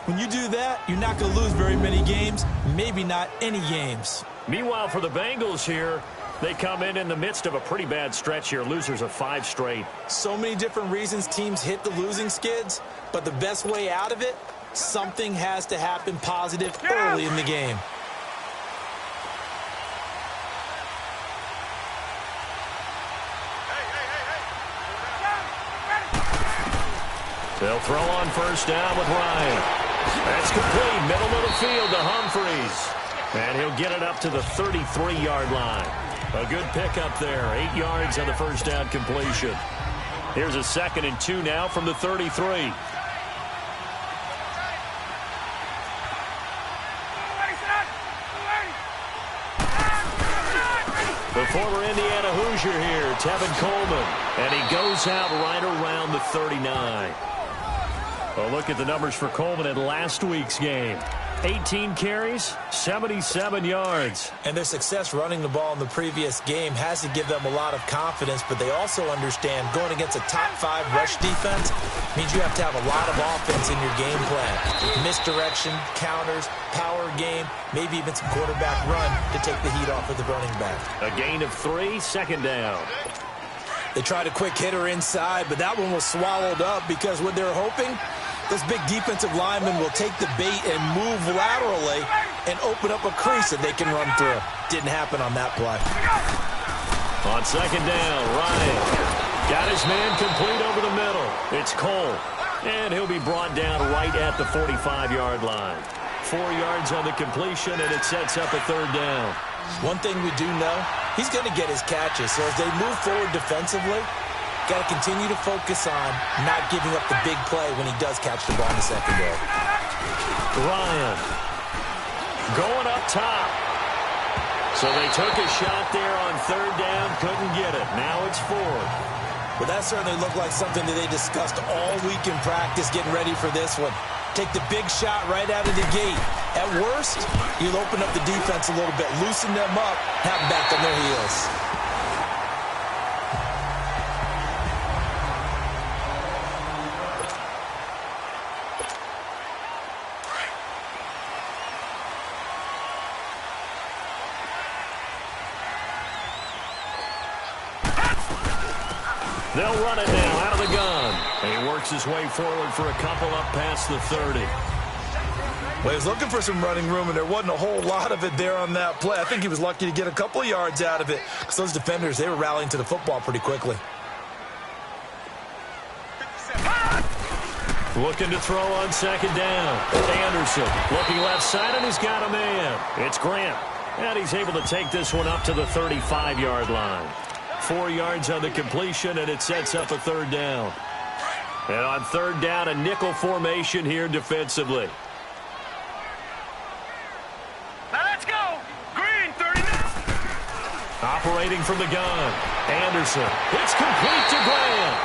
When you do that, you're not going to lose very many games, maybe not any games. Meanwhile, for the Bengals here, they come in the midst of a pretty bad stretch here. Losers of 5 straight. So many different reasons teams hit the losing skids, but the best way out of it, something has to happen positive early in the game. They'll throw on first down with Ryan. That's complete. Middle of the field to Humphries. And he'll get it up to the 33-yard line. A good pickup there. 8 yards on the first down completion. Here's a 2nd and 2 now from the 33. The former Indiana Hoosier here, Tevin Coleman. And he goes out right around the 39. Well, look at the numbers for Coleman in last week's game. 18 carries, 77 yards. And their success running the ball in the previous game has to give them a lot of confidence, but they also understand going against a top 5 rush defense means you have to have a lot of offense in your game plan. Misdirection, counters, power game, maybe even some quarterback run to take the heat off of the running back. A gain of 3, 2nd down. They tried a quick hitter inside, but that one was swallowed up because what they're hoping, those big defensive linemen will take the bait and move laterally and open up a crease that they can run through. Didn't happen on that play. On 2nd down, Ryan got his man complete over the middle. It's Cole, and he'll be brought down right at the 45-yard line. 4 yards on the completion, and it sets up a 3rd down. One thing we do know, he's going to get his catches. So as they move forward defensively, got to continue to focus on not giving up the big play when he does catch the ball in the secondary. Ryan going up top. So they took a shot there on 3rd down, couldn't get it. Now it's 4th. Well, that certainly looked like something that they discussed all week in practice, getting ready for this one. Take the big shot right out of the gate. At worst, you'll open up the defense a little bit, loosen them up, have them back on their heels. They'll run it now out of the gun. And he works his way forward for a couple up past the 30. Well, he was looking for some running room, and there wasn't a whole lot of it there on that play. I think he was lucky to get a couple of yards out of it because those defenders, they were rallying to the football pretty quickly. Looking to throw on 2nd down. Anderson looking left side, and he's got a man. It's Grant. And he's able to take this one up to the 35-yard line. 4 yards on the completion, and it sets up a 3rd down. And on 3rd down, a nickel formation here defensively. Now let's go. Green, 39. Operating from the gun. Anderson. It's complete to Grant.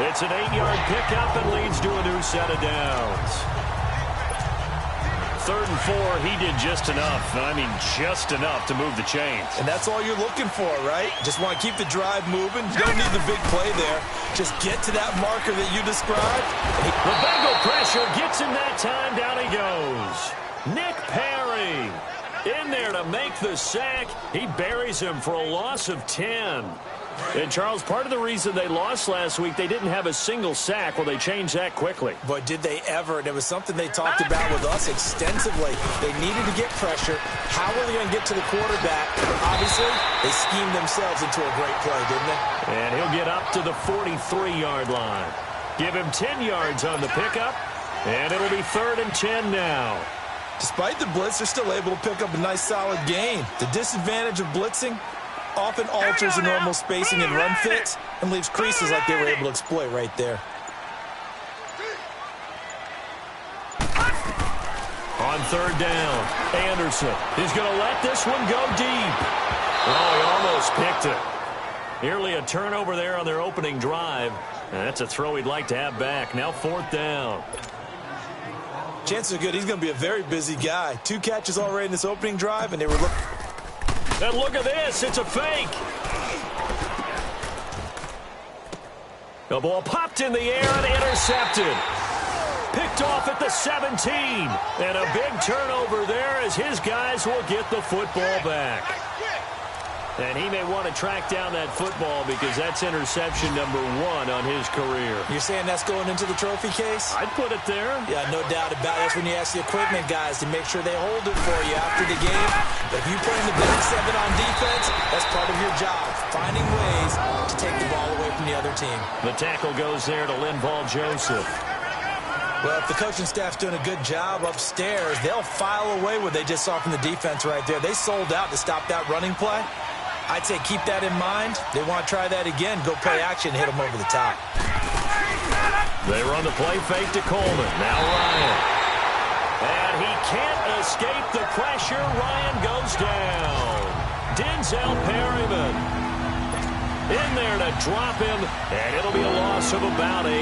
It's an 8-yard pickup and leads to a new set of downs. 3rd and 4, he did just enough. I mean, just enough to move the chains. And that's all you're looking for, right? Just want to keep the drive moving. You don't need the big play there. Just get to that marker that you described. The Bengal pressure gets him that time. Down he goes. Nick Perry in there to make the sack. He buries him for a loss of 10. And, Charles, part of the reason they lost last week, they didn't have a single sack. Well, they changed that quickly. But did they ever? And it was something they talked about with us extensively. They needed to get pressure. How were they going to get to the quarterback? Obviously, they schemed themselves into a great play, didn't they? And he'll get up to the 43-yard line. Give him 10 yards on the pickup, and it'll be 3rd and 10 now. Despite the blitz, they're still able to pick up a nice, solid gain. The disadvantage of blitzing often alters the normal spacing and run fits and leaves creases like they were able to exploit right there. On 3rd down, Anderson. He's going to let this one go deep. Oh, he almost picked it. Nearly a turnover there on their opening drive. And that's a throw he'd like to have back. Now 4th down. Chances are good he's going to be a very busy guy. 2 catches already in this opening drive, and they were looking. And look at this. It's a fake. The ball popped in the air and intercepted. Picked picked off at the 17. And a big turnover there as his guys will get the football back. And he may want to track down that football because that's interception number 1 on his career. You're saying that's going into the trophy case? I'd put it there. Yeah, no doubt about it. That's when you ask the equipment guys to make sure they hold it for you after the game. But if you play in the back 7 on defense, that's part of your job, finding ways to take the ball away from the other team. The tackle goes there to Linval Joseph. Well, if the coaching staff's doing a good job upstairs, they'll file away what they just saw from the defense right there. They sold out to stop that running play. I'd say keep that in mind. They want to try that again. Go play action, hit them over the top. They run the play fake to Coleman. Now Ryan. And he can't escape the pressure. Ryan goes down. Denzel Perryman in there to drop him, and it'll be a loss of about 8.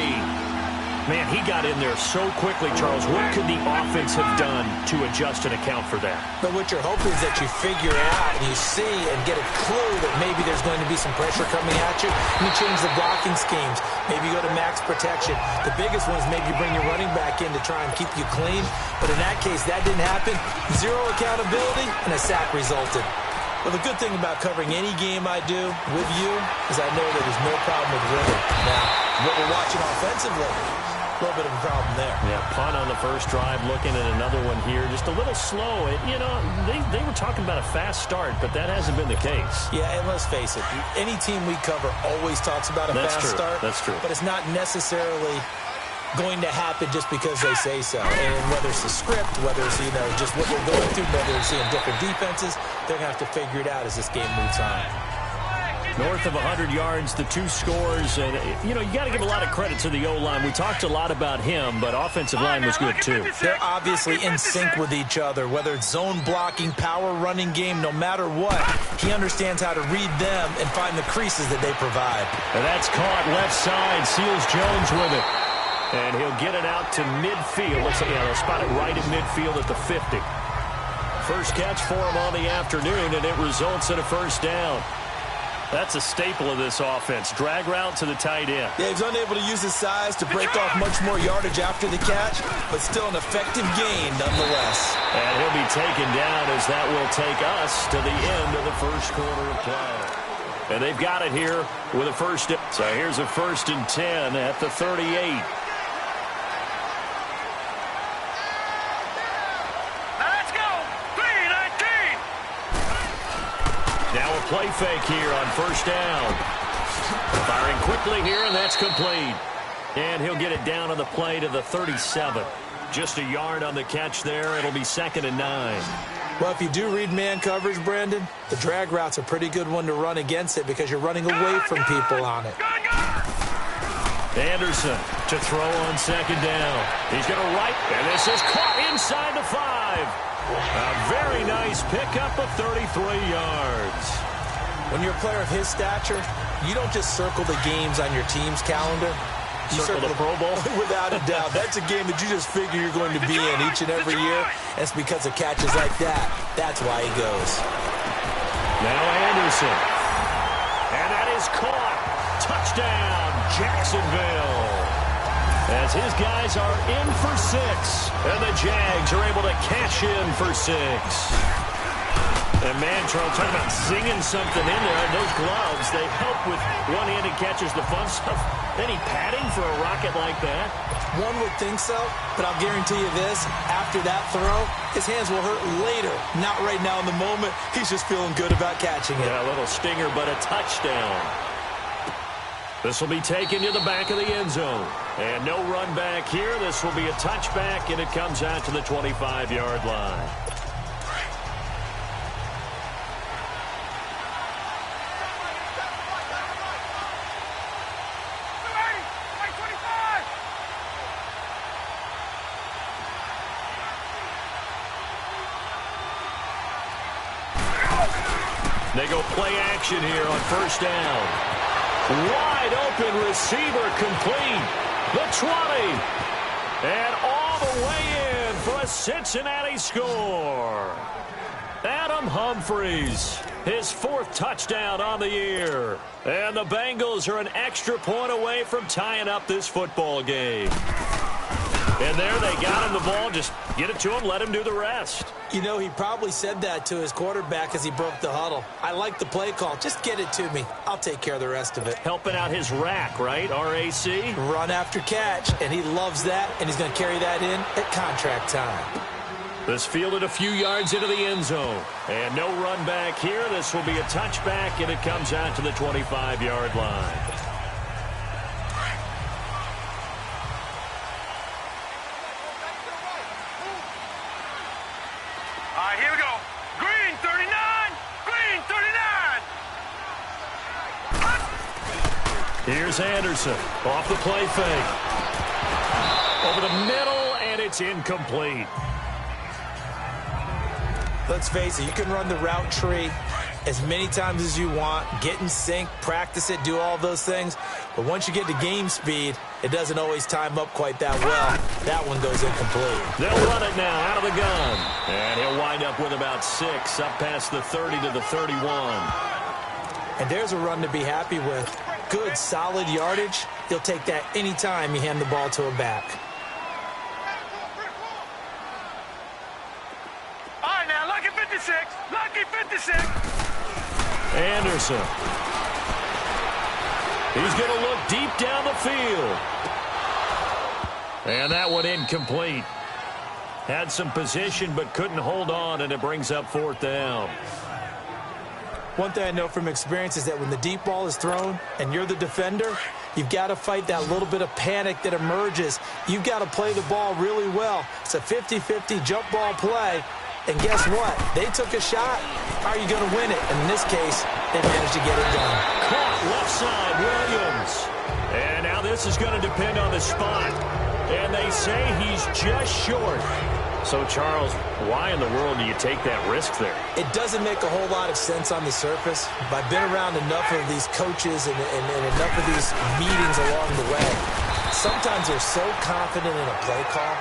Man, he got in there so quickly, Charles. What could the offense have done to adjust and account for that? But what you're hoping is that you figure out and you see and get a clue that maybe there's going to be some pressure coming at you. And you change the blocking schemes. Maybe you go to max protection. The biggest one is maybe you bring your running back in to try and keep you clean. But in that case, that didn't happen. 0 accountability, and a sack resulted. Well, the good thing about covering any game I do with you is I know that there's no problem with rhythm. Now, what we're watching offensively, a little bit of a problem there. Yeah, punt on the first drive, looking at another one here. Just a little slow. You know, they were talking about a fast start, but that hasn't been the case. Yeah, and let's face it, any team we cover always talks about a fast start. That's true. But it's not necessarily going to happen just because they say so. And whether it's the script, whether it's, you know, just what we're going through, whether it's seeing different defenses, they're going to have to figure it out as this game moves on. North of 100 yards, the 2 scores. And, you know, you got to give a lot of credit to the O-line. We talked a lot about him, but offensive line was good, too. They're obviously in sync with each other, whether it's zone blocking, power running game, no matter what. He understands how to read them and find the creases that they provide. And that's caught left side. Seals Jones with it. And he'll get it out to midfield. Looks like, yeah, they'll spot it right at midfield at the 50. First catch for him on the afternoon, and it results in a first down. That's a staple of this offense. Drag route to the tight end. Yeah, he's unable to use his size to break off much more yardage after the catch, but still an effective gain nonetheless. And he'll be taken down as that will take us to the end of the first quarter of play. And they've got it here with a first. So here's a 1st and 10 at the 38. Now a play fake here on first down. Firing quickly here, and that's complete. And he'll get it down on the play to the 37. Just a yard on the catch there. It'll be 2nd and 9. Well, if you do read man coverage, Brandon, the drag route's a pretty good one to run against it because you're running away from people on it. Anderson to throw on 2nd down. He's going to right, and this is caught inside the 5. A very nice pickup of 33 yards. When you're a player of his stature, you don't just circle the games on your team's calendar. You circle the Pro Bowl? Without a doubt. That's a game that you just figure you're going to be in each and every year. And it's because of catches like that. That's why he goes. Now Anderson. And that is caught. Touchdown, Jacksonville. As his guys are in for 6. And the Jags are able to cash in for 6. And man, Charles, talking about zinging something in there. And those gloves, they help with one-handed catches, the fun stuff. Any padding for a rocket like that? One would think so, but I'll guarantee you this. After that throw, his hands will hurt later. Not right now in the moment. He's just feeling good about catching it. Yeah, a little stinger, but a touchdown. This will be taken to the back of the end zone. And no run back here. This will be a touchback, and it comes out to the 25-yard line. They go play action here on first down. Wide open receiver complete. The 20. And all the way in for a Cincinnati score. Adam Humphries, his 4th touchdown on the year. And the Bengals are an extra point away from tying up this football game. And there they got him the ball. Just get it to him, let him do the rest. You know, he probably said that to his quarterback as he broke the huddle. I like the play call. Just get it to me. I'll take care of the rest of it. Helping out his rack, right? R-A-C? Run after catch, and he loves that, and he's going to carry that in at contract time. This fielded a few yards into the end zone. And no run back here. This will be a touchback, and it comes out to the 25-yard line. All right, here we go. Green 39. Green 39. Here's Anderson off the play fake. Over the middle, and it's incomplete. Let's face it, you can run the route tree as many times as you want, get in sync, practice it, do all those things. But once you get to game speed, it doesn't always time up quite that well. That one goes incomplete. They'll run it now out of the gun. And he'll wind up with about 6, up past the 30 to the 31. And there's a run to be happy with. Good, solid yardage. He'll take that anytime you hand the ball to a back. All right, now, lucky 56. Lucky 56. Anderson. He's going to look deep down the field. And that one incomplete. Had some position but couldn't hold on, and it brings up 4th down. One thing I know from experience is that when the deep ball is thrown and you're the defender, you've got to fight that little bit of panic that emerges. You've got to play the ball really well. It's a 50-50 jump ball play. And guess what? They took a shot. How are you going to win it? And in this case, they managed to get it done. Caught left side, Williams. And now this is going to depend on the spot. And they say he's just short. So, Charles, why in the world do you take that risk there? It doesn't make a whole lot of sense on the surface. But I've been around enough of these coaches and enough of these meetings along the way. Sometimes they're so confident in a play call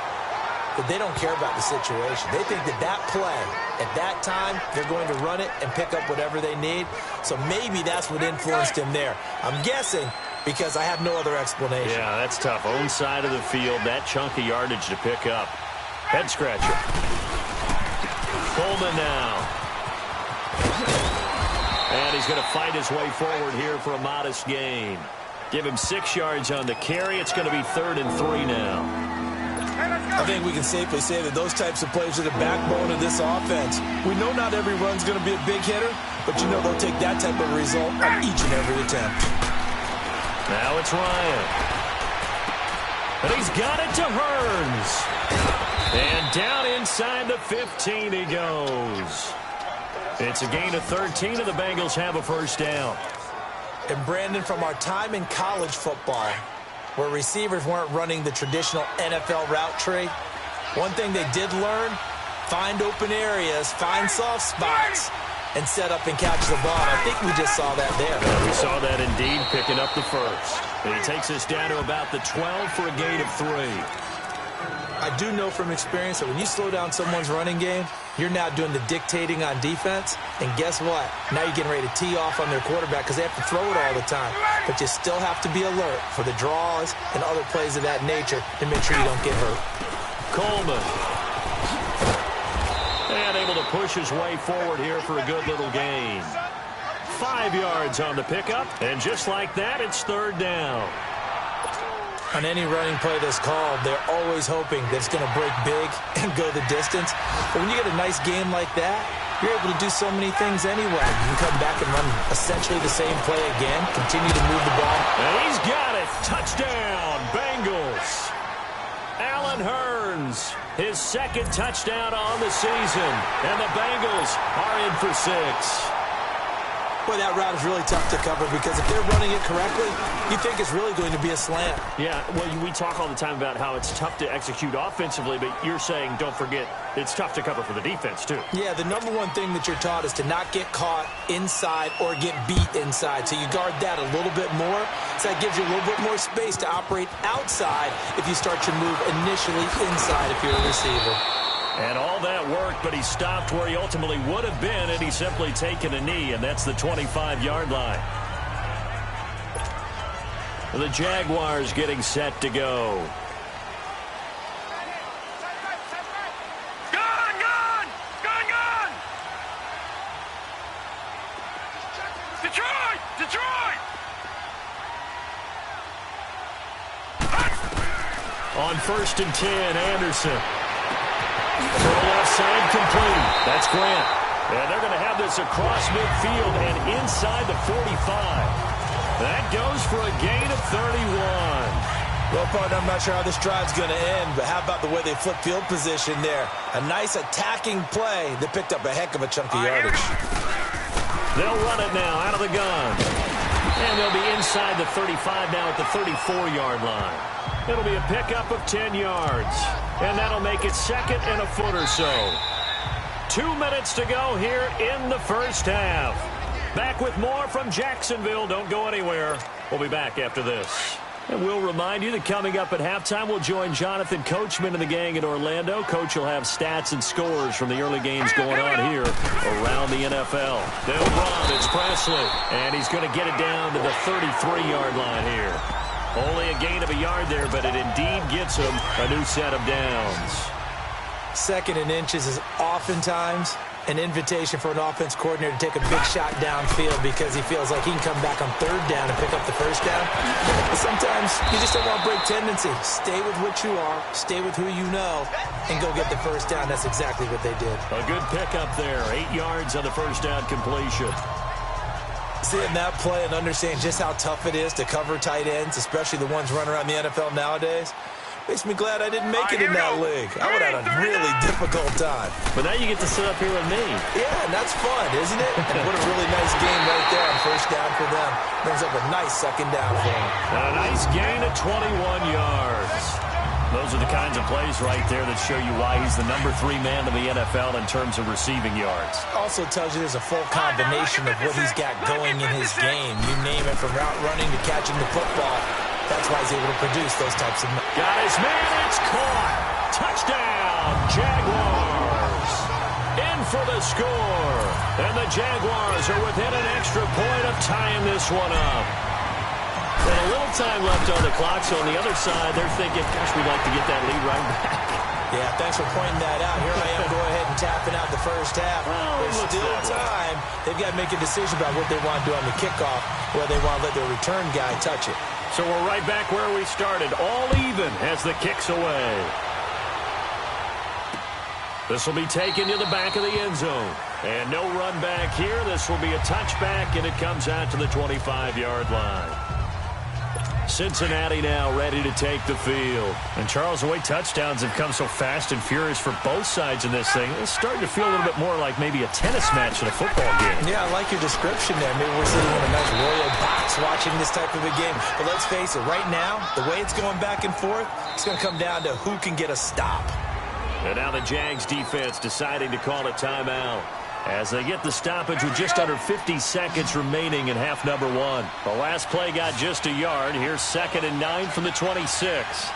that they don't care about the situation. They think that that play, at that time, they're going to run it and pick up whatever they need. So maybe that's what influenced him there. I'm guessing because I have no other explanation. Yeah, that's tough. Own side of the field, that chunk of yardage to pick up. Head scratcher. Coleman now. And he's going to fight his way forward here for a modest gain. Give him 6 yards on the carry. It's going to be 3rd and 3 now. I think we can safely say that those types of plays are the backbone of this offense. We know not every run's going to be a big hitter, but you know they'll take that type of result on each and every attempt. Now it's Ryan. And he's got it to Hearns. And down inside the 15 he goes. It's a gain of 13, and the Bengals have a 1st down. And Brandon, from our time in college football, where receivers weren't running the traditional NFL route tree, one thing they did learn, find open areas, find soft spots, and set up and catch the ball. I think we just saw that there. We saw that indeed, picking up the 1st. And he takes us down to about the 12 for a gain of 3. I do know from experience that when you slow down someone's running game, you're now doing the dictating on defense. And guess what? Now you're getting ready to tee off on their quarterback because they have to throw it all the time. But you still have to be alert for the draws and other plays of that nature to make sure you don't get hurt. Coleman. And able to push his way forward here for a good little gain. 5 yards on the pickup. And just like that, it's 3rd down. On any running play that's called, they're always hoping that it's going to break big and go the distance. But when you get a nice game like that, you're able to do so many things anyway. You can come back and run essentially the same play again, continue to move the ball. And he's got it. Touchdown, Bengals. Allen Hearns, his 2nd touchdown on the season. And the Bengals are in for 6. Boy, that route is really tough to cover because if they're running it correctly, you think it's really going to be a slant. Yeah, well, we talk all the time about how it's tough to execute offensively, but you're saying, don't forget, it's tough to cover for the defense, too. Yeah, the number one thing that you're taught is to not get caught inside or get beat inside. So you guard that a little bit more. So that gives you a little bit more space to operate outside if you start your move initially inside if you're a receiver. And all that worked, but he stopped where he ultimately would have been, and he's simply taken a knee, and that's the 25-yard line. The Jaguars getting set to go. On 1st and 10, Anderson. To the left side, complete. That's Grant. And they're going to have this across midfield and inside the 45. That goes for a gain of 31. Well, partner, I'm not sure how this drive's going to end, but how about the way they flip field position there? A nice attacking play that picked up a heck of a chunk of yardage. They'll run it now out of the gun. And they'll be inside the 35 now at the 34-yard line. It'll be a pickup of 10 yards. And that'll make it second and a foot or so. 2 minutes to go here in the first half. Back with more from Jacksonville. Don't go anywhere. We'll be back after this. And we'll remind you that coming up at halftime, we'll join Jonathan Coachman and the gang in Orlando. Coach will have stats and scores from the early games going on here around the NFL. They'll run. It's Presley. And he's going to get it down to the 33-yard line here. Only a gain of a yard there, but it indeed gets him a new set of downs. Second and inches is oftentimes an invitation for an offense coordinator to take a big shot downfield because he feels like he can come back on third down and pick up the first down. But sometimes you just don't want to break tendency. Stay with what you are, stay with who you know, and go get the first down. That's exactly what they did. A good pickup there. 8 yards on the first down completion. Seeing that play and understanding just how tough it is to cover tight ends, especially the ones running around the NFL nowadays, makes me glad I didn't make it in that league. I would have had a really difficult time. But now you get to sit up here with me. Yeah, and that's fun, isn't it? And what a really nice game right there on first down for them. Brings up a nice second down for them. A nice gain of 21 yards. Those are the kinds of plays right there that show you why he's the number 3 man in the NFL in terms of receiving yards. Also tells you there's a full combination of what he's got going in his game. You name it, from route running to catching the football. That's why he's able to produce those types of... Got his man, it's caught. Touchdown, Jaguars. In for the score. And the Jaguars are within an extra point of tying this one up. And a little time left on the clock, so on the other side, they're thinking, gosh, we'd like to get that lead right back. Yeah, thanks for pointing that out. Here I am, go ahead and tapping out the first half. There's still time. They've got to make a decision about what they want to do on the kickoff, whether they want to let their return guy touch it. So we're right back where we started, all even as the kick's away. This will be taken to the back of the end zone. And no run back here. This will be a touchback, and it comes out to the 25-yard line. Cincinnati now ready to take the field. And Charles, the way touchdowns have come so fast and furious for both sides in this thing, it's starting to feel a little bit more like maybe a tennis match than a football game. Yeah, I like your description there. Maybe we're sitting in a nice royal box watching this type of a game. But let's face it, right now, the way it's going back and forth, it's going to come down to who can get a stop. And now the Jags defense deciding to call a timeout as they get the stoppage with just under 50 seconds remaining in half number 1. The last play got just a yard. Here's 2nd and 9 from the 26.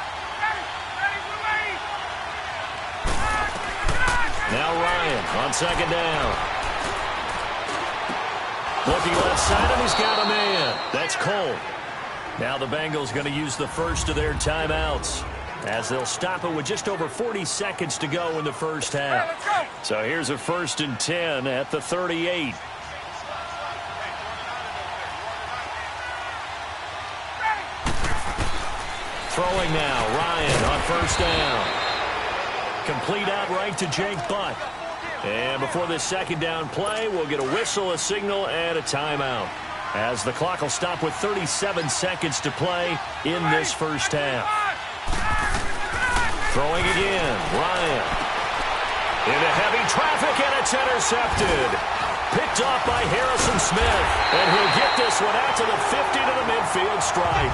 Now Ryan on 2nd down. Looking left side, and he's got a man. That's Cole. Now the Bengals going to use the first of their timeouts, as they'll stop it with just over 40 seconds to go in the first half. So here's a 1st and 10 at the 38. Throwing now, Ryan on 1st down. Complete out right to Jake Butt. And before this 2nd down play, we'll get a whistle, a signal, and a timeout, as the clock will stop with 37 seconds to play in this first half. Throwing again, Ryan. Into heavy traffic, and it's intercepted. Picked off by Harrison Smith. And he'll get this one out to the 50 to the midfield stripe.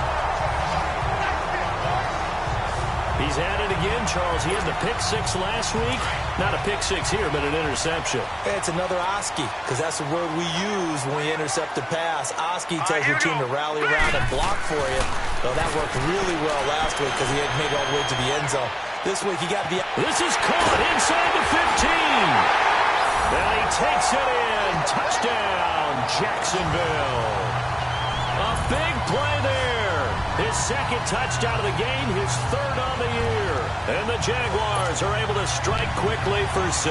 He's had it again, Charles. He had the pick 6 last week. Not a pick 6 here, but an interception. It's another Oski, because that's the word we use when we intercept a pass. Oski tells your team to rally around and block for you. Well, that worked really well last week because he had made it all the way to the end zone. This week, he got the... This is caught inside the 15. And he takes it in. Touchdown, Jacksonville. A big play there. His 2nd touchdown of the game, his 3rd on the year. And the Jaguars are able to strike quickly for 6.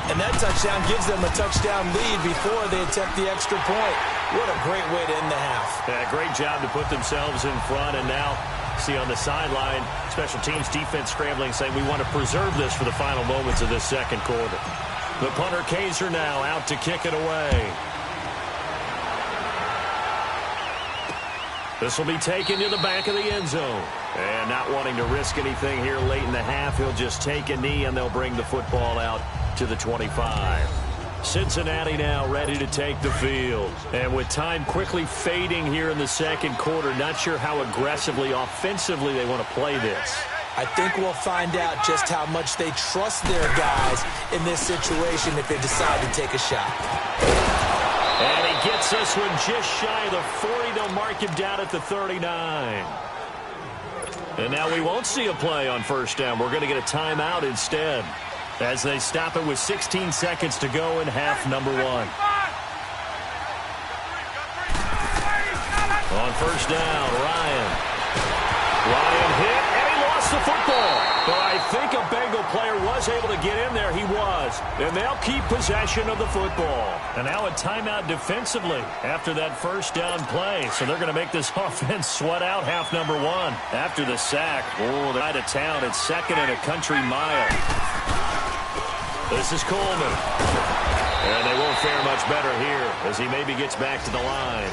And that touchdown gives them a touchdown lead before they attempt the extra point. What a great way to end the half. Yeah, great job to put themselves in front, and now See on the sideline, special teams defense scrambling, saying we want to preserve this for the final moments of this second quarter. The punter Kaiser now out to kick it away. This will be taken to the back of the end zone. And not wanting to risk anything here late in the half, he'll just take a knee and they'll bring the football out to the 25. Cincinnati now ready to take the field. And with time quickly fading here in the second quarter, not sure how aggressively, offensively they want to play this. I think we'll find out just how much they trust their guys in this situation if they decide to take a shot. And he gets this one just shy of the 40. They'll mark him down at the 39. And now we won't see a play on first down. We're going to get a timeout instead, as they stop it with 16 seconds to go in half number one. On first down, Ryan hit, and he lost the football. But I think a Bengal player was able to get in there. He was. And they'll keep possession of the football. And now a timeout defensively after that first down play. So they're going to make this offense sweat out half number one. After the sack, they're out of town. It's second and a country mile. This is Coleman. And they won't fare much better here as he maybe gets back to the line.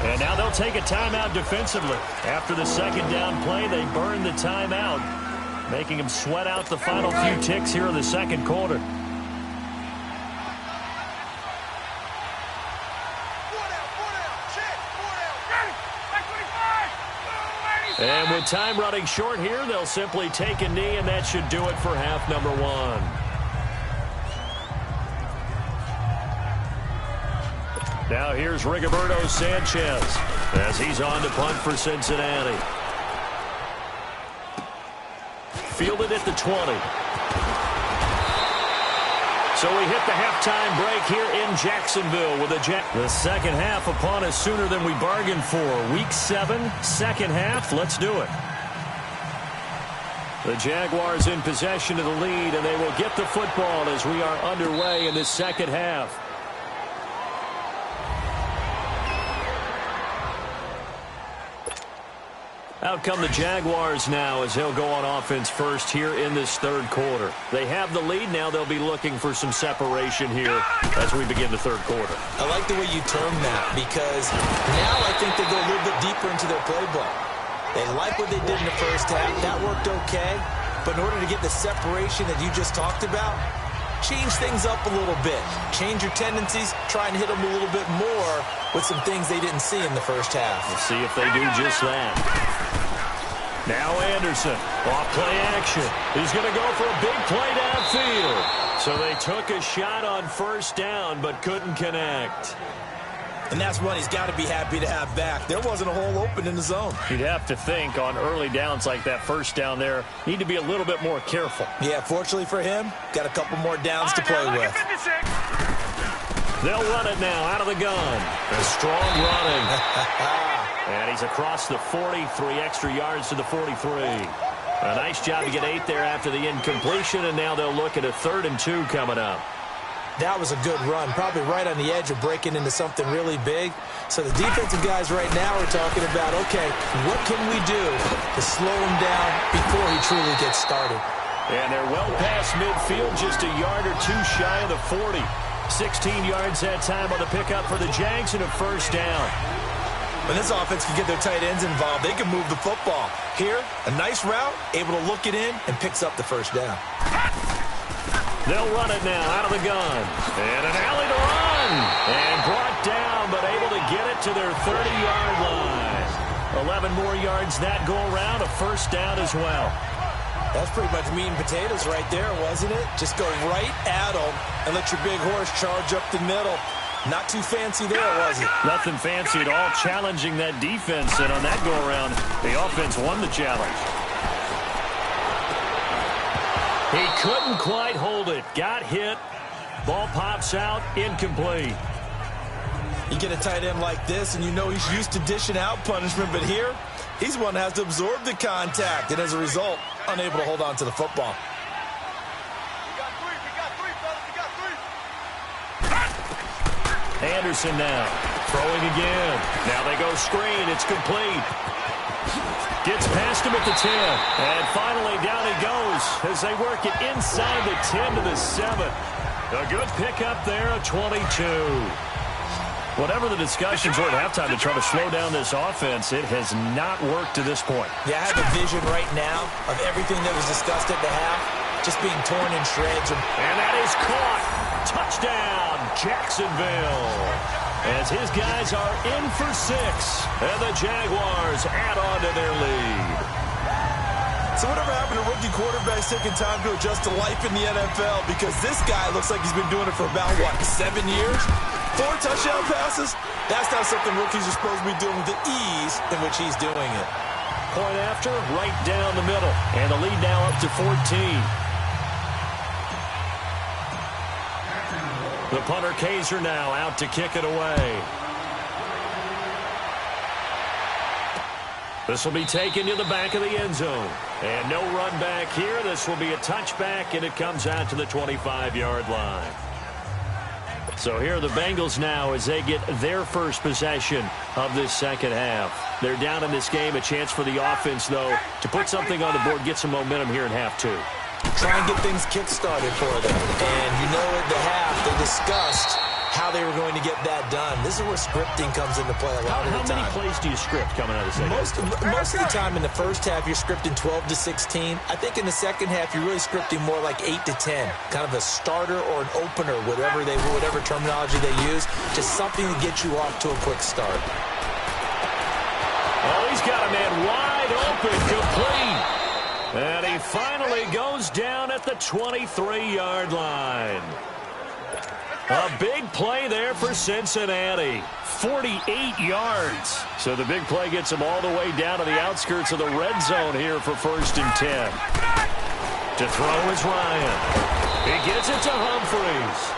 And now they'll take a timeout defensively. After the second down play, they burn the timeout, making him sweat out the final few ticks here in the second quarter. And with time running short here, they'll simply take a knee, and that should do it for half number one. Now here's Rigoberto Sanchez as he's on to punt for Cincinnati. Fielded at the 20. So we hit the halftime break here in Jacksonville with the second half upon us sooner than we bargained for. Week 7, second half. Let's do it. The Jaguars in possession of the lead, and they will get the football as we are underway in this second half. Out come the Jaguars now as they'll go on offense first here in this third quarter. They have the lead now. They'll be looking for some separation here as we begin the third quarter. I like the way you term that, because now I think they go a little bit deeper into their playbook. They like what they did in the first half. That worked okay. But in order to get the separation that you just talked about, change things up a little bit. Change your tendencies. Try and hit them a little bit more with some things they didn't see in the first half. We'll see if they do just that. Now Anderson, off play action. He's going to go for a big play downfield. So they took a shot on first down but couldn't connect. And that's one he's got to be happy to have back. There wasn't a hole open in the zone. You'd have to think on early downs like that first down there, need to be a little bit more careful. Yeah, fortunately for him, got a couple more downs to play with. They'll run it now out of the gun. A strong running. And he's across the 40, 3 extra yards to the 43. A nice job to get 8 there after the incompletion, and now they'll look at a 3rd and 2 coming up. That was a good run, probably right on the edge of breaking into something really big. So the defensive guys right now are talking about, okay, what can we do to slow him down before he truly gets started? And they're well past midfield, just a yard or two shy of the 40. 16 yards that time on the pickup for the Jags and a first down. When this offense can get their tight ends involved, they can move the football. Here, a nice route, able to look it in, and picks up the first down. They'll run it now out of the gun. And an alley to run. And brought down, but able to get it to their 30-yard line. 11 more yards that go around, a first down as well. That's pretty much meat and potatoes right there, wasn't it? Just go right at them and let your big horse charge up the middle. Not too fancy there, was it? Nothing fancy at all, challenging that defense. And on that go-around, the offense won the challenge. He couldn't quite hold it. Got hit. Ball pops out, incomplete. You get a tight end like this, and you know he's used to dishing out punishment. But here, he's one that has to absorb the contact. And as a result, unable to hold on to the football. Anderson now, throwing again. Now they go screen. It's complete. Gets past him at the 10. And finally down he goes as they work it inside the 10 to the 7. A good pickup there, a 22. Whatever the discussions were at halftime to try to slow down this offense, it has not worked to this point. Yeah, I have a vision right now of everything that was discussed at the half just being torn in shreds. And that is caught. Touchdown, Jacksonville. As his guys are in for 6, and the Jaguars add on to their lead. So whatever happened to rookie quarterbacks taking time to adjust to life in the NFL? Because this guy looks like he's been doing it for about, 7 years? 4 touchdown passes? That's not something rookies are supposed to be doing with the ease in which he's doing it. Point after, right down the middle. And the lead now up to 14. The punter Kaiser now out to kick it away. This will be taken to the back of the end zone. And no run back here. This will be a touchback, and it comes out to the 25-yard line. So here are the Bengals now as they get their first possession of this second half. They're down in this game. A chance for the offense, though, to put something on the board, get some momentum here in half 2. Try and get things kick-started for them. And you know at the half they discussed how they were going to get that done. This is where scripting comes into play a lot of the time. How many plays do you script coming out of the second half? Most of the time in the first half, you're scripting 12 to 16. I think in the second half, you're really scripting more like 8 to 10. Kind of a starter or an opener, whatever terminology they use. Just something to get you off to a quick start. Oh, he's got a man wide open, complete. And he finally goes down at the 23-yard line. A big play there for Cincinnati. 48 yards. So the big play gets him all the way down to the outskirts of the red zone here for 1st and 10. To throw is Ryan. He gets it to Humphries.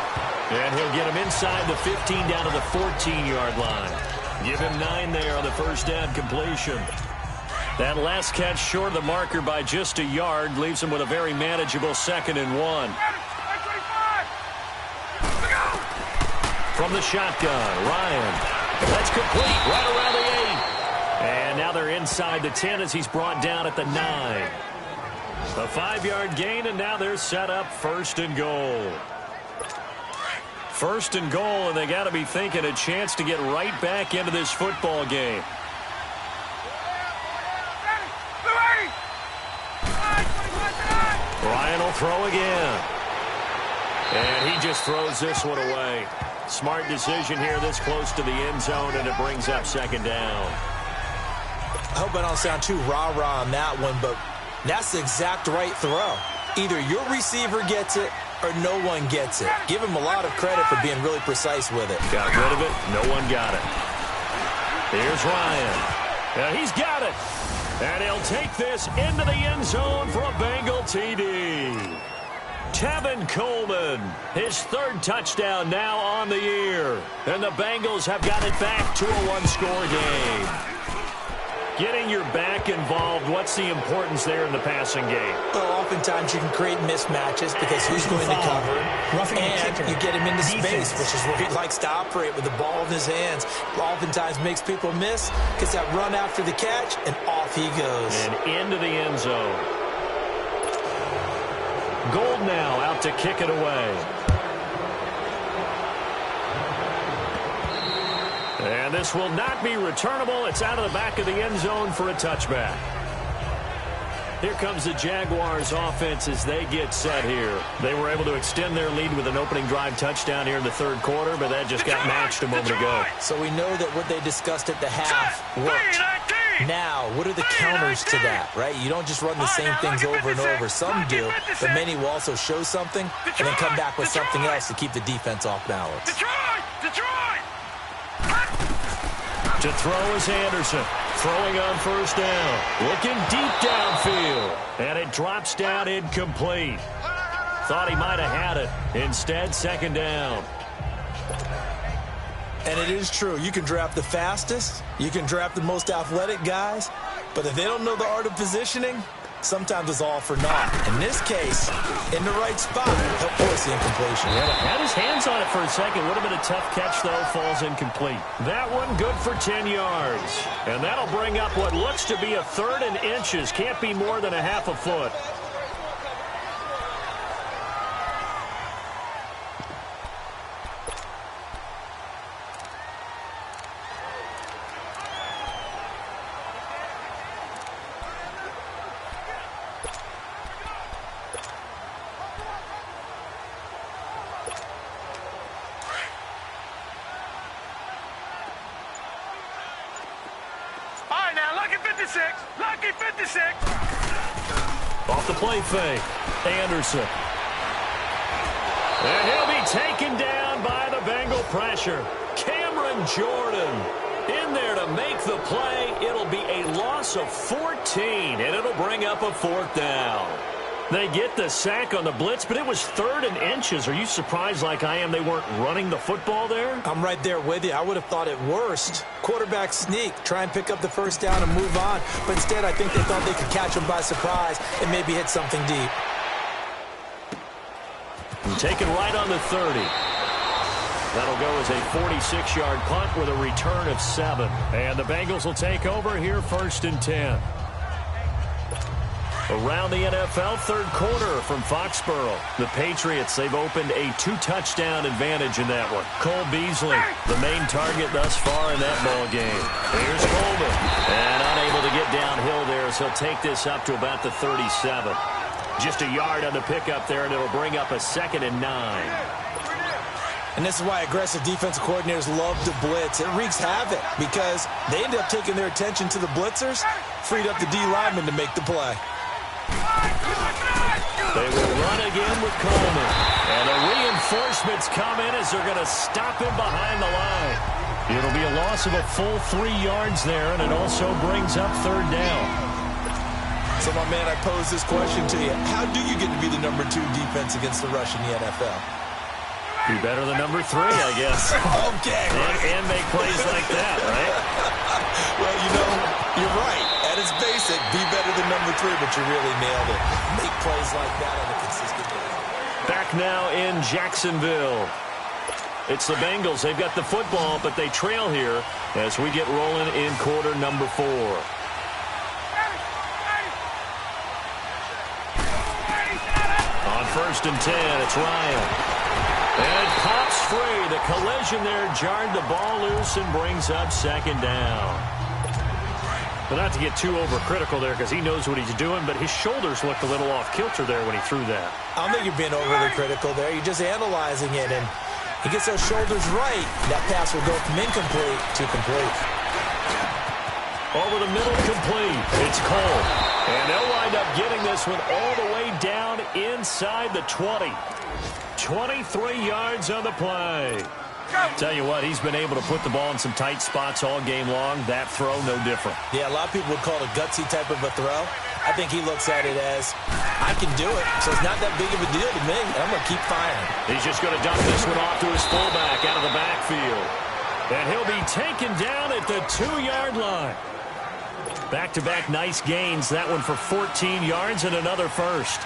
And he'll get him inside the 15 down to the 14-yard line. Give him 9 there on the first down completion. That last catch short of the marker by just a yard leaves him with a very manageable 2nd and 1. From the shotgun, Ryan. That's complete right around the 8. And now they're inside the 10 as he's brought down at the 9. A 5-yard gain, and now they're set up 1st and goal. 1st and goal, and they got to be thinking a chance to get right back into this football game. Ryan will throw again. And he just throws this one away. Smart decision here this close to the end zone, and it brings up 2nd down. I hope I don't sound too rah-rah on that one, but that's the exact right throw. Either your receiver gets it or no one gets it. Give him a lot of credit for being really precise with it. Got rid of it. No one got it. Here's Ryan. And he's got it. And he'll take this into the end zone for a Bengal TD. Tevin Coleman, his 3rd touchdown now on the year. And the Bengals have got it back to a 1-score game. Getting your back involved, what's the importance there in the passing game? Well, oftentimes you can create mismatches because who's going to cover, and you get him into space, which is where he likes to operate with the ball in his hands. Oftentimes makes people miss, gets that run after the catch, and off he goes. And into the end zone. Gold now out to kick it away. And this will not be returnable. It's out of the back of the end zone for a touchback. Here comes the Jaguars offense as they get set here. They were able to extend their lead with an opening drive touchdown here in the 3rd quarter, but that just got matched a moment ago. So we know that what they discussed at the half worked. Now, what are the counters to that, right? You don't just run the same things over and over. Some do, but many will also show something and then come back with something else to keep the defense off balance. To throw is Anderson. Throwing on 1st down. Looking deep downfield. And it drops down incomplete. Thought he might have had it. Instead, 2nd down. And it is true. You can draft the fastest. You can draft the most athletic guys. But if they don't know the art of positioning, sometimes it's all for naught. In this case, in the right spot, he'll force the incompletion. Yeah, had his hands on it for a second. Would have been a tough catch, though. Falls incomplete. That one good for 10 yards. And that'll bring up what looks to be a 3rd and inches. Can't be more than a half a foot. Lucky 56. Off the play fake. Anderson. And he'll be taken down by the Bengal pressure. Cameron Jordan in there to make the play. It'll be a loss of 14, and it'll bring up a 4th down. They get the sack on the blitz, but it was 3rd and inches. Are you surprised like I am they weren't running the football there? I'm right there with you. I would have thought it worst. Quarterback sneak, try and pick up the 1st down and move on. But instead, I think they thought they could catch him by surprise and maybe hit something deep. And taken right on the 30. That'll go as a 46-yard punt with a return of 7. And the Bengals will take over here 1st and 10. Around the NFL, 3rd quarter from Foxborough. The Patriots, they've opened a 2-touchdown advantage in that one. Cole Beasley, the main target thus far in that ball game. Here's Coleman. And unable to get downhill there, so he'll take this up to about the 37. Just a yard on the pickup there, and it'll bring up a 2nd and 9. And this is why aggressive defensive coordinators love to blitz. It wreaks havoc because they end up taking their attention to the blitzers, freed up the D lineman to make the play. They will run again with Coleman. And the reinforcements come in as they're going to stop him behind the line. It'll be a loss of a full 3 yards there, and it also brings up 3rd down. So, my man, I pose this question to you. How do you get to be the number 2 defense against the rush in the NFL? Be better than number 3, I guess. Okay. And make plays like that, right? Well, you know, you're right. At its basic, be better than number 3, but you really nailed it. Make plays like that on a consistent basis. Back now in Jacksonville. It's the Bengals. They've got the football, but they trail here as we get rolling in quarter number 4. On 1st and 10, it's Ryan. And it pops free. The collision there jarred the ball loose and brings up 2nd down. But not to get too overcritical there because he knows what he's doing, but his shoulders looked a little off kilter there when he threw that. I don't think you're being overly critical there. You're just analyzing it, and he gets those shoulders right. That pass will go from incomplete to complete. Over the middle, complete. It's Cole. And they'll wind up getting this one all the way down inside the 20. 23 yards on the play. Tell you what, he's been able to put the ball in some tight spots all game long. That throw, no different. Yeah, a lot of people would call it a gutsy type of a throw. I think he looks at it as, I can do it, so it's not that big of a deal to me, and I'm going to keep firing. He's just going to dump this one off to his fullback out of the backfield. And he'll be taken down at the 2-yard line. Back-to-back nice gains. That one for 14 yards and another 1st.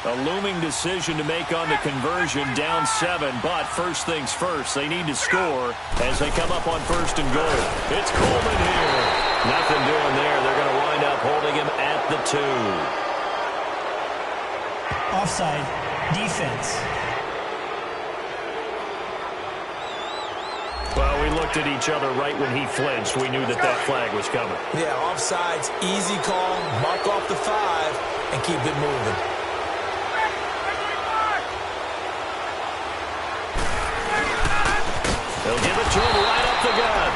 A looming decision to make on the conversion, down 7, but first things first, they need to score as they come up on 1st and goal. It's Coleman here. Nothing doing there. They're going to wind up holding him at the 2. Offside, defense. Well, we looked at each other right when he flinched. We knew that flag was coming. Yeah, offsides, easy call, mark off the 5, and keep it moving. They'll give it to him right up the gut.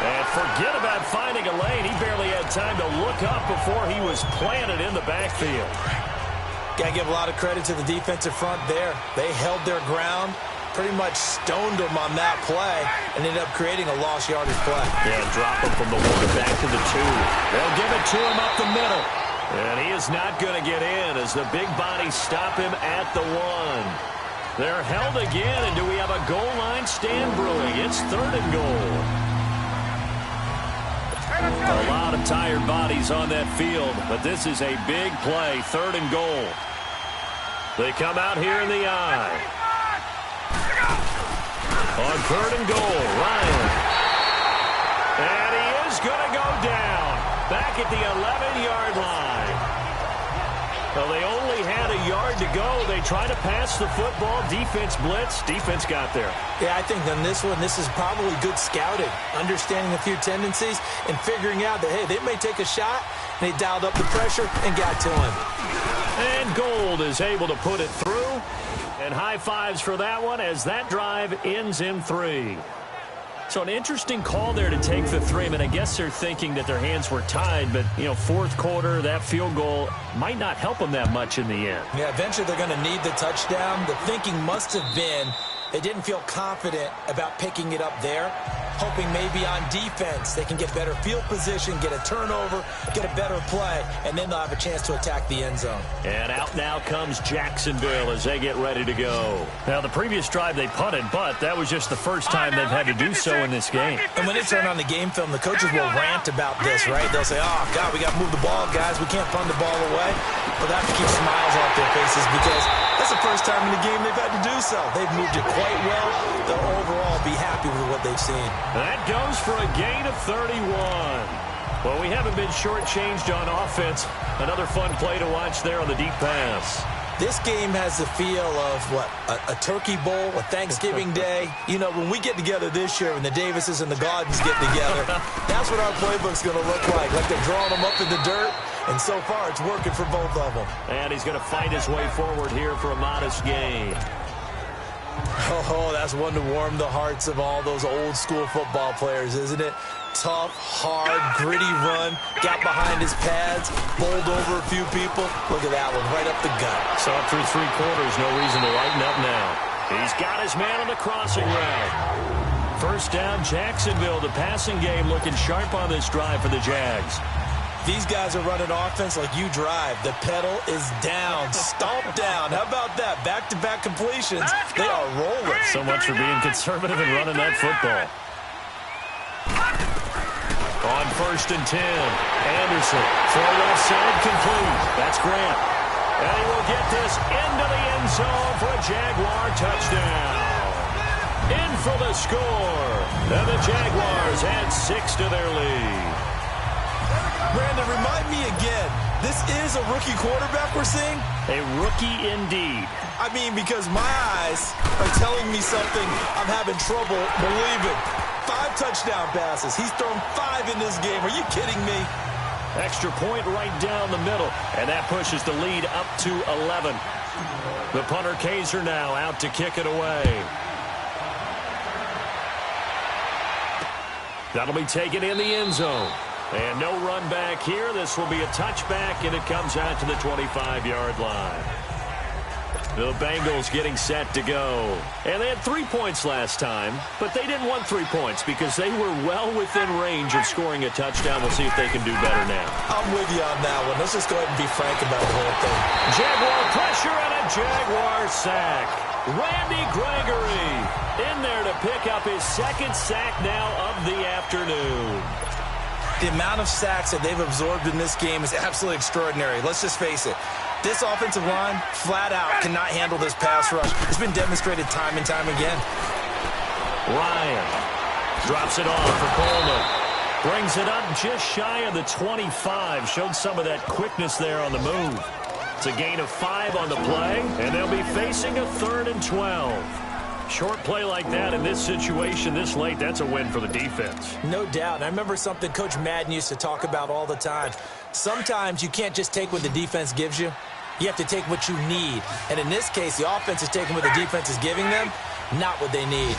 And forget about finding a lane. He barely had time to look up before he was planted in the backfield. Got to give a lot of credit to the defensive front there. They held their ground, pretty much stoned them on that play, and ended up creating a lost yardage play. Yeah, drop him from the 1 back to the 2. They'll give it to him up the middle. And he is not going to get in as the big bodies stop him at the 1. They're held again, and do we have a goal line stand brewing? It's 3rd and goal. A lot of tired bodies on that field, but this is a big play, 3rd and goal. They come out here in the eye. On 3rd and goal, Ryan. And he is going to go down back at the 11-yard line. Well, they only had a yard to go. They try to pass the football. Defense blitz. Defense got there. Yeah, I think on this one, this is probably good scouting, understanding a few tendencies, and figuring out that, hey, they may take a shot, and they dialed up the pressure and got to him. And Gold is able to put it through. And high fives for that one as that drive ends in 3. So an interesting call there to take the 3. I mean, I guess they're thinking that their hands were tied, but, you know, 4th quarter, that field goal might not help them that much in the end. Yeah, eventually they're going to need the touchdown. The thinking must have been they didn't feel confident about picking it up there, hoping maybe on defense they can get better field position, get a turnover, get a better play, and then they'll have a chance to attack the end zone. And out now comes Jacksonville as they get ready to go. Now, the previous drive they punted, but that was just the first time they've had to do so in this game. And when they turn on the game film, the coaches will rant about this, right? They'll say, oh, God, we got to move the ball, guys. We can't punt the ball away. But they have to keep smiles off their faces because that's the first time in the game they've had to do so. They've moved it quite well. They'll overall be happy with what they've seen. That goes for a gain of 31. Well, we haven't been shortchanged on offense. Another fun play to watch there on the deep pass. This game has the feel of, what, a turkey bowl, a Thanksgiving day. You know, when we get together this year and the Davises and the Gardens get together, that's what our playbook's going to look like they're drawing them up in the dirt. And so far, it's working for both of them. And he's going to fight his way forward here for a modest gain. Oh, that's one to warm the hearts of all those old school football players, isn't it? Tough, hard, gritty run, got behind his pads, bowled over a few people. Look at that one, right up the gut. So up through 3 quarters, no reason to lighten up now. He's got his man on the crossing route. First down, Jacksonville. The passing game looking sharp on this drive for the Jags. These guys are running offense like you drive. The pedal is down, stomp down. How about that? Back-to-back completions. They are rolling. So much for being conservative and running that football. On 1st and 10, Anderson, far left side complete. That's Grant. And he will get this into the end zone for a Jaguar touchdown. In for the score. And the Jaguars add 6 to their lead. Brandon, remind me again, this is a rookie quarterback we're seeing? A rookie indeed. I mean, because my eyes are telling me something I'm having trouble believing. 5 touchdown passes. He's thrown 5 in this game. Are you kidding me? Extra point right down the middle. And that pushes the lead up to 11. The punter Kaiser now out to kick it away. That'll be taken in the end zone. And no run back here. This will be a touchback, and it comes out to the 25-yard line. The Bengals getting set to go. And they had 3 points last time, but they didn't want 3 points because they were well within range of scoring a touchdown. We'll see if they can do better now. I'm with you on that one. Let's just go ahead and be frank about the whole thing. Jaguar pressure and a Jaguar sack. Randy Gregory in there to pick up his 2nd sack now of the afternoon. The amount of sacks that they've absorbed in this game is absolutely extraordinary. Let's just face it. This offensive line, flat out, cannot handle this pass rush. It's been demonstrated time and time again. Ryan drops it off for Coleman. Brings it up just shy of the 25. Showed some of that quickness there on the move. It's a gain of 5 on the play, and they'll be facing a 3rd and 12. Short play like that in this situation this late, that's a win for the defense. No doubt. And I remember something Coach Madden used to talk about all the time. Sometimes you can't just take what the defense gives you. You have to take what you need. And in this case, the offense is taking what the defense is giving them, not what they need.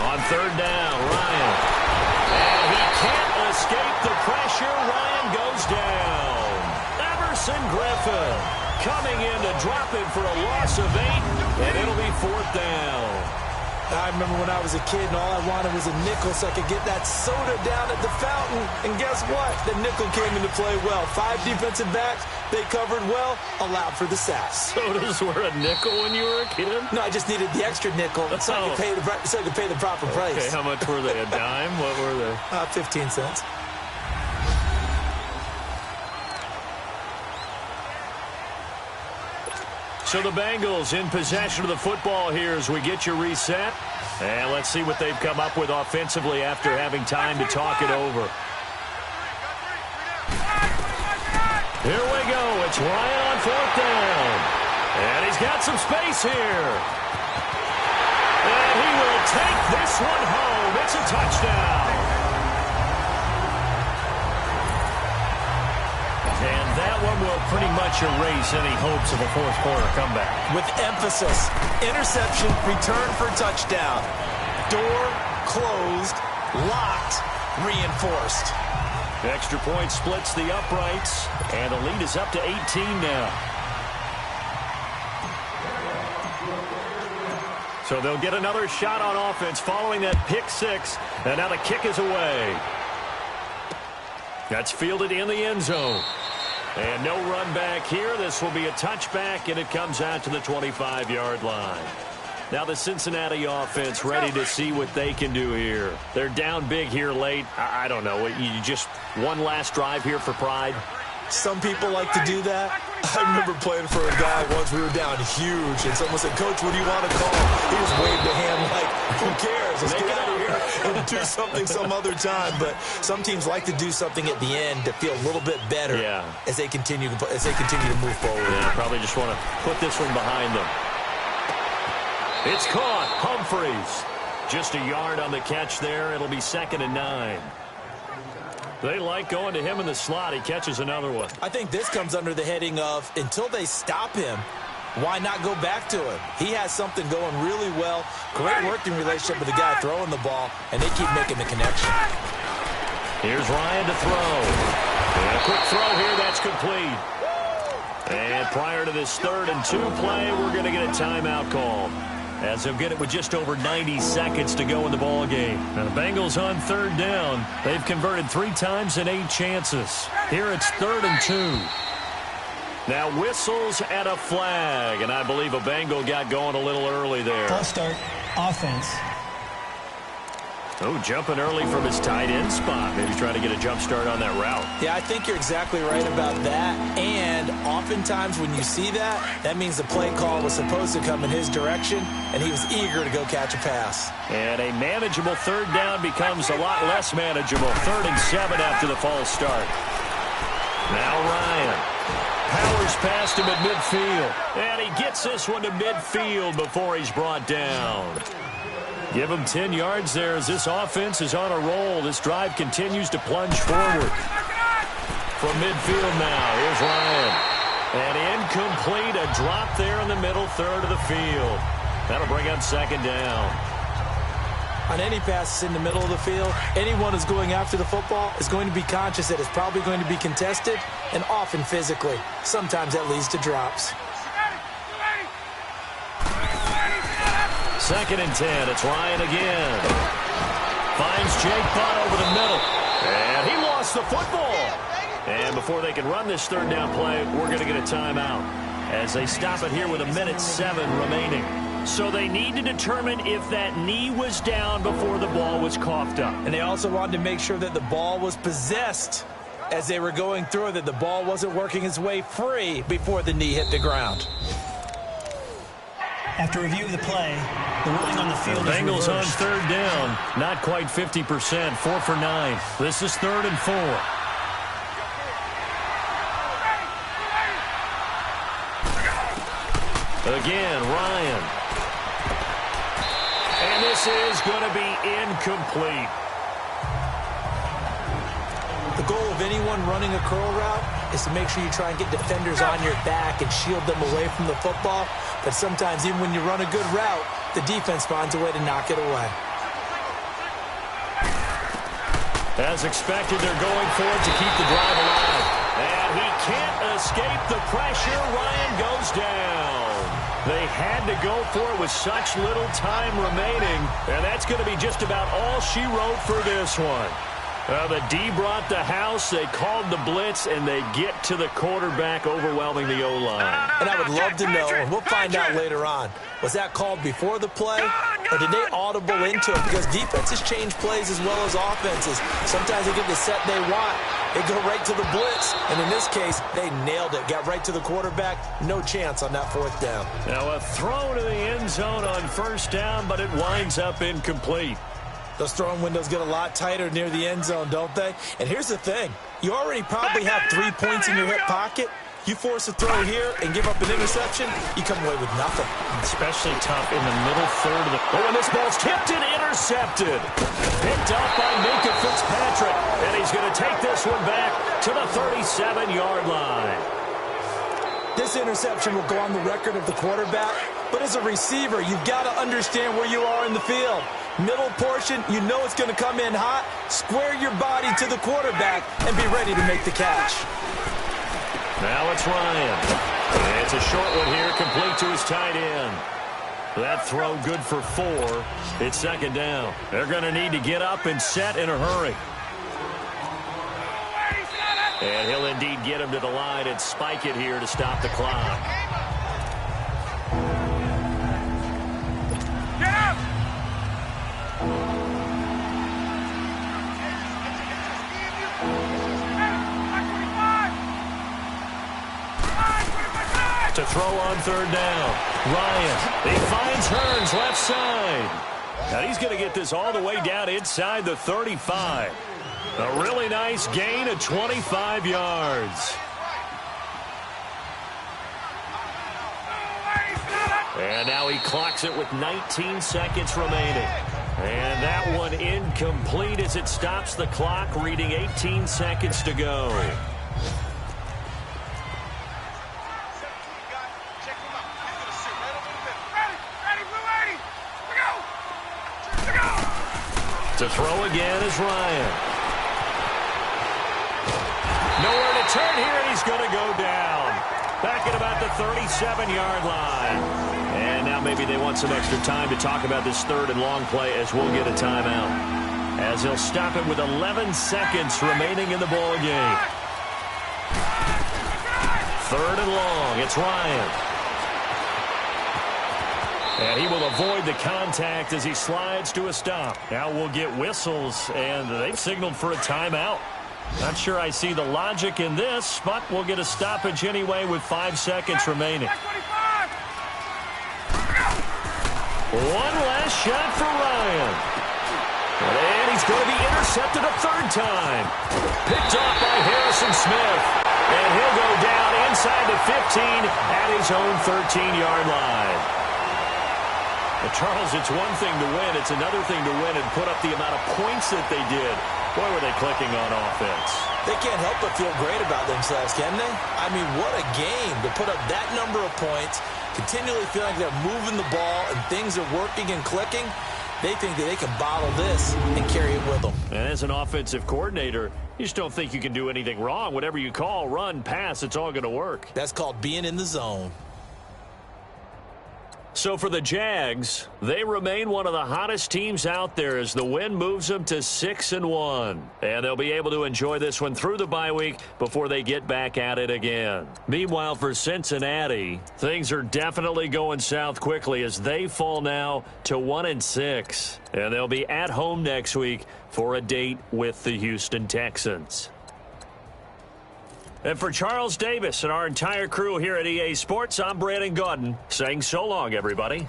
On 3rd down, Ryan. And he can't escape the pressure. Ryan goes down. Everson Griffin coming in to drop him for a loss of 8, and it'll be 4th down. I remember when I was a kid and all I wanted was a nickel so I could get that soda down at the fountain. And guess what? The nickel came into play well. 5 defensive backs, they covered well, allowed for the sacks. Sodas were a nickel when you were a kid? No, I just needed the extra nickel so I could pay the proper price. Okay, how much were they? A dime? What were they? 15 cents. So the Bengals in possession of the football here as we get you reset. And let's see what they've come up with offensively after having time to talk it over. Here we go. It's Ryan on 4th down. And he's got some space here. And he will take this one home. It's a touchdown. And that one will pretty much erase any hopes of a fourth-quarter comeback. With emphasis, interception, return for touchdown. Door closed, locked, reinforced. Extra point splits the uprights, and the lead is up to 18 now. So they'll get another shot on offense following that pick 6, and now the kick is away. That's fielded in the end zone. And no run back here. This will be a touchback, and it comes out to the 25-yard line. Now the Cincinnati offense ready to see what they can do here. They're down big here late. I don't know. You just one last drive here for pride? Some people like to do that. I remember playing for a guy once. We were down huge, and someone said, "Coach, what do you want to call?" He just waved a hand like, "Who cares? Let's get out of here and do something some other time." But some teams like to do something at the end to feel a little bit better as they continue to move forward. Yeah, probably just want to put this one behind them. It's caught. Humphreys. Just a yard on the catch there. It'll be 2nd and 9. They like going to him in the slot. He catches another one. I think this comes under the heading of until they stop him, why not go back to him? He has something going really well. Great working relationship with the guy throwing the ball, and they keep making the connection. Here's Ryan to throw. And a quick throw here. That's complete. And prior to this 3rd and 2 play, we're going to get a timeout call, as they'll get it with just over 90 seconds to go in the ball game. Now the Bengals on 3rd down. They've converted 3 times in 8 chances. Here it's 3rd and 2. Now whistles and a flag, and I believe a Bengal got going a little early there. False start, offense. Oh, jumping early from his tight end spot. Maybe trying to get a jump start on that route. Yeah, I think you're exactly right about that. And oftentimes when you see that, that means the play call was supposed to come in his direction, and he was eager to go catch a pass. And a manageable 3rd down becomes a lot less manageable. 3rd and 7 after the false start. Now Ryan powers past him at midfield. And he gets this one to midfield before he's brought down. Give him 10 yards there as this offense is on a roll. This drive continues to plunge forward. From midfield now, here's Ryan. And incomplete, a drop there in the middle 3rd of the field. That'll bring up 2nd down. On any passes in the middle of the field, anyone who's going after the football is going to be conscious that it's probably going to be contested, and often physically. Sometimes that leads to drops. 2nd and 10. It's Ryan again. Finds Jake Butt over the middle. And he lost the football. And before they can run this 3rd down play, we're going to get a timeout as they stop it here with 1:07 remaining. So they need to determine if that knee was down before the ball was coughed up. And they also wanted to make sure that the ball was possessed as they were going through, that the ball wasn't working its way free before the knee hit the ground. After review of the play, the ruling on the field is Bengals on reversed. 3rd down. Not quite 50%. 4 for 9. This is 3rd and 4. Again, Ryan. And this is going to be incomplete. The goal of anyone running a curl route is to make sure you try and get defenders on your back and shield them away from the football. But sometimes even when you run a good route, the defense finds a way to knock it away. As expected, they're going for it to keep the drive alive. And he can't escape the pressure. Ryan goes down. They had to go for it with such little time remaining, and that's going to be just about all she wrote for this one. The D brought the house, they called the blitz, and they get to the quarterback, overwhelming the O-line. And I would love to know, and we'll find out later on, was that called before the play, or did they audible into it? Because defenses change plays as well as offenses. Sometimes they get the set they want. They go right to the blitz, and in this case, they nailed it. Got right to the quarterback. No chance on that fourth down. Now a throw to the end zone on first down, but it winds up incomplete. Those throwing windows get a lot tighter near the end zone, don't they? And here's the thing. You already probably have 3 points in your hip pocket. You force a throw here and give up an interception, you come away with nothing. Especially tough in the middle third of the... Oh, and this ball's tipped and intercepted. Picked up by Minka Fitzpatrick. And he's going to take this one back to the 37-yard line. This interception will go on the record of the quarterback. But as a receiver, you've got to understand where you are in the field. Middle portion, you know it's going to come in hot. Square your body to the quarterback and be ready to make the catch. Now it's Ryan. It's a short one here, complete to his tight end. That throw good for 4. It's second down. They're going to need to get up and set in a hurry. And he'll indeed get him to the line and spike it here to stop the clock. To throw on third down. Ryan, he finds Hearns left side. Now he's going to get this all the way down inside the 35. A really nice gain of 25 yards. And now he clocks it with 19 seconds remaining. And that one incomplete as it stops the clock, reading 18 seconds to go. To throw again is Ryan. Nowhere to turn here, and he's going to go down. Back at about the 37-yard line. And now maybe they want some extra time to talk about this third and long play as we'll get a timeout. As he'll stop it with 11 seconds remaining in the ball game. Third and long, it's Ryan. And he will avoid the contact as he slides to a stop. Now we'll get whistles, and they've signaled for a timeout. Not sure I see the logic in this, but we'll get a stoppage anyway with 5 seconds remaining. One last shot for Ryan. And he's going to be intercepted a third time. Picked off by Harrison Smith. And he'll go down inside the 15 at his own 13-yard line. But Charles, it's one thing to win. It's another thing to win and put up the amount of points that they did. Boy, were they clicking on offense. They can't help but feel great about themselves, can they? I mean, what a game to put up that number of points, continually feeling like they're moving the ball and things are working and clicking. They think that they can bottle this and carry it with them. And as an offensive coordinator, you just don't think you can do anything wrong. Whatever you call, run, pass, it's all going to work. That's called being in the zone. So for the Jags, they remain one of the hottest teams out there as the win moves them to 6-1. And they'll be able to enjoy this one through the bye week before they get back at it again. Meanwhile, for Cincinnati, things are definitely going south quickly as they fall now to 1-6. And they'll be at home next week for a date with the Houston Texans. And for Charles Davis and our entire crew here at EA Sports, I'm Brandon Gaudin saying so long, everybody.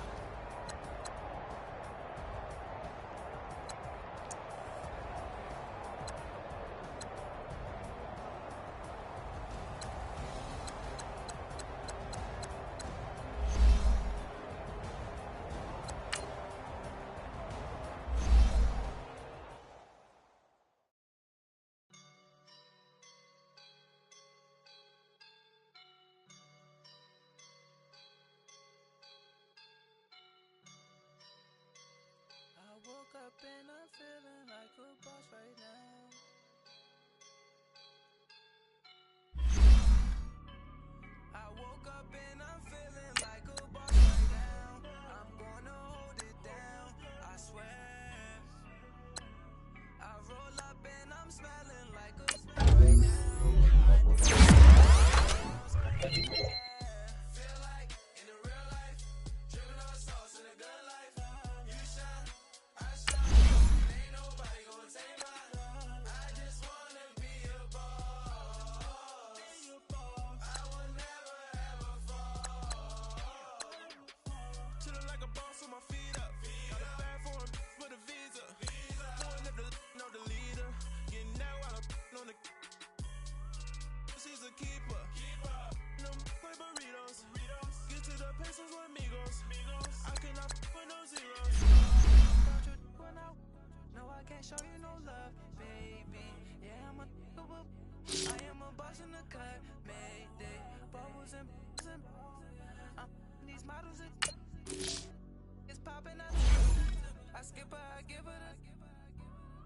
up and I skip her, I give her the.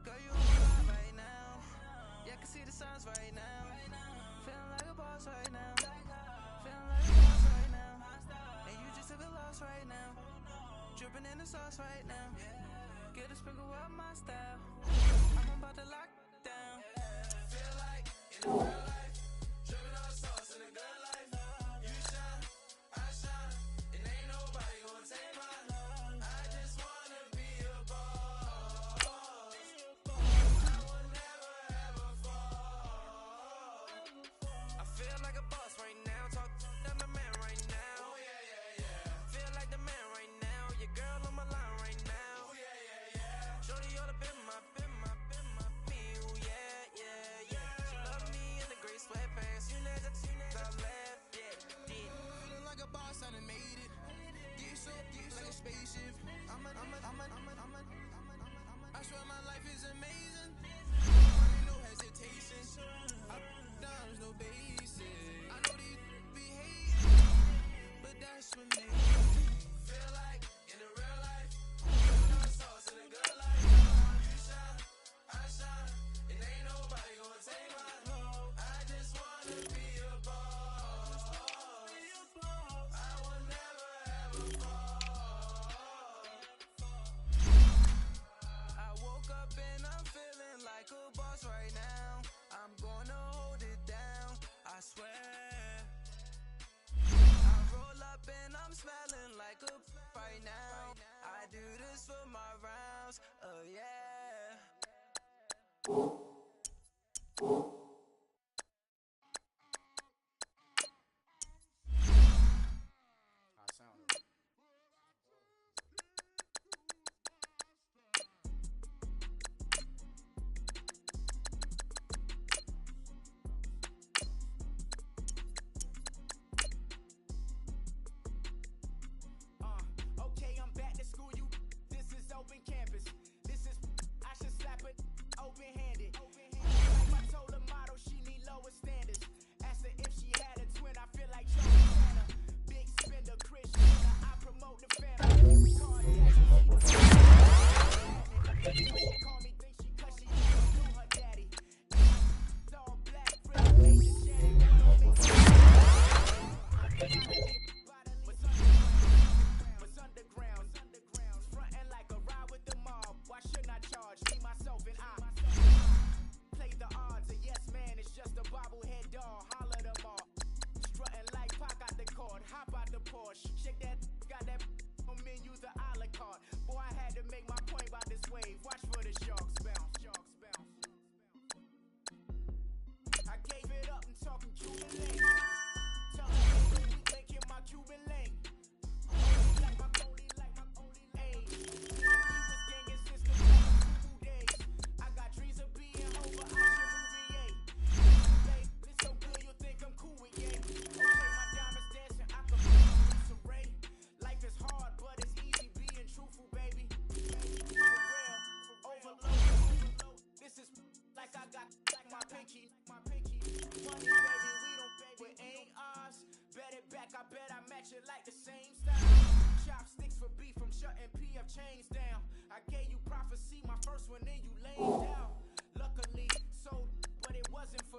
Girl, you on my life right now. Yeah, I can see the signs right now. Feeling like a boss right now. Feeling like a boss right now. And you just took a loss right now. Dripping in the sauce right now. Get a sprinkle up my style. I'm about to lock down. Feel like in the real life, dripping on sauce in a good life. You shine, I shine, and ain't nobody gonna take my love. I just wanna be a boss. I will never ever fall. I feel like a boss right now. Talk to my man right now. Oh yeah, yeah, yeah. Feel like the man right now. Your girl on my line right now. Oh yeah, yeah, yeah. Shorty all up in my me. Oh yeah, yeah, yeah. She love me in the gray sweatpants. You know that top left, yeah. Feeling like a boss, I done made it. Get so like a spaceship. I swear my life is amazing. No hesitation. There's no basic. I know these be hating, but that's what me. Feel like in the real life, no sauce in a good life. You shine, I shine, and ain't nobody gonna take my love. I just wanna be a boss. I will never ever fall. I woke up and I'm feeling like a boss right now. I'm gonna hold it down, I swear. I roll up and I'm smelling like a right now. I do this for my rounds, oh yeah. Okay, I'm back to school, you. This is open campus. This is, I should slap it open-handed. Like I told the model, she need lower standards. Asked her if she had a twin, I feel like Joe Santa. Big spender, Christian, I promote the family. She call me, think she cause she knew her daddy. It's all black, relationship, what's underground, frontin' like a ride with the mob. Why shouldn't I charge me, myself, and I play the odds? A yes man, it's just a bobblehead doll. Holler them all, strutting like Pac out the court, hop out the Porsche, shake that, got that on menu, the a la carte. Boy, I had to make my point about this wave. Watch for the sharks bounce, sharks bounce. I gave it up and talking Cuban lane. Tell me we linking my Cuban lane. Like my only aid. We was gangin' since the Cuban days. I got dreams of being over, I should movie, yay. Babe, it's so good you'll think I'm cool with yay. Okay, my diamonds dancing, I can feel array. Life is hard, but it's easy being truthful, baby. For real, overload. This is like I got my pinky. Money, baby, we don't pay, it ain't ours. Bet it back, I bet I match it like the same style. Chopsticks for beef from shutting PF chains down. I gave you prophecy, my first one, then you laid down. Luckily, sold, but it wasn't for